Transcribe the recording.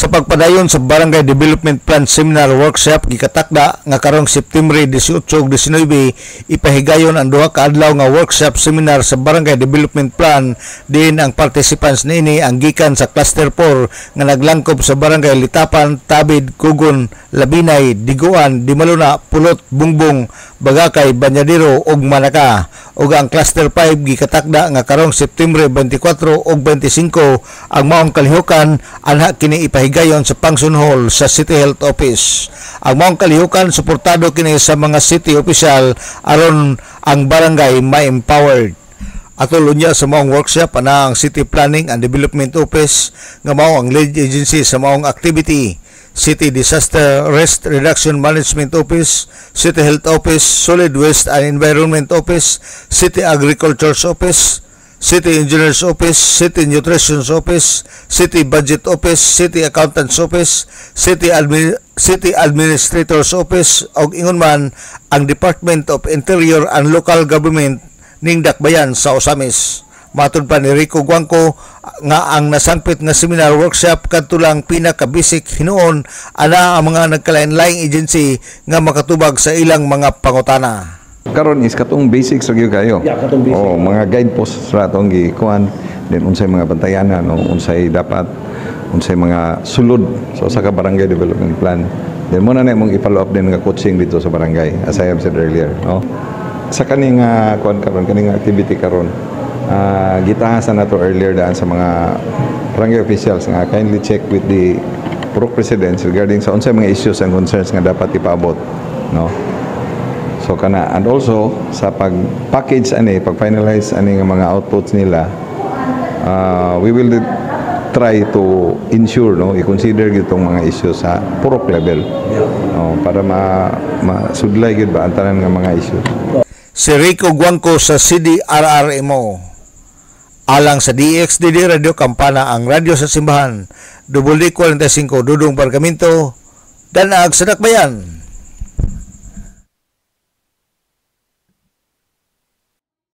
Sa pagpadayon sa Barangay Development Plan Seminar Workshop gikatakda nga karong September 18 ug 19 ipahigayon ang duha ka adlaw nga workshop seminar sa Barangay Development Plan. Din ang participants niini ang gikan sa Cluster 4 nga naglangkob sa Barangay Litapan, Tabid, Kugon, Labinay, Diguan, Dimaluna, Pulot, Bungbong, Bagakay, Banyadero ug Manaka. Ug ang Cluster 5 gikatakda nga karong September 24 ug 25 ang maong kalihukan anha kini ipahigayon sa Function Hall sa City Health Office. Ang maong kalihukan suportado kini sa mga city official aron ang barangay ma-empowered. Atol unya sa maong workshop ana ang City Planning and Development Office nga mao ang lead agency sa maong activity. City Disaster Risk Reduction Management Office, City Health Office, Solid Waste and Environment Office, City Agriculture Office, City Engineers Office, City Nutrition Office, City Budget Office, City Accountants Office, City Administrators Office ug ingon man ang Department of Interior and Local Government ning dakbayan sa Osamis. Matud pa ni Rico Guangco nga ang nasangpit nga seminar workshop kadto lang pinaka-basic hinuon ana ang mga nagkalain-laing agency nga makatubag sa ilang mga pangutana. Karon is katong basics ra gyud kayo. Katong basic. Mga guideposts ra atong gikuan, then unsay mga bantayanan, unsay dapat, unsay mga sulod sa ka barangay development plan. Then muna na imong i-follow up din nga coaching dito sa barangay as I have said earlier, no? Sa kaning kuan karon kaning activity karon, gitahasan na to earlier daan sa mga barangay officials nga kindly check with the Purok Presidents regarding sa unsay mga issues and concerns nga dapat ipaabot, no? So kana, and also sa pag-package pag-finalize nga mga outputs nila, we will try to ensure, no, i-consider gitong mga issues sa Purok level, no, para masudlay gid ba ang tanan nga mga issues. Si Rico Guangco sa CDRRMO. Alang sa DXDD Radio Kampana, ang radyo sa simbahan, WD45 Dudong Bargamento, Danag sa Dakbayan.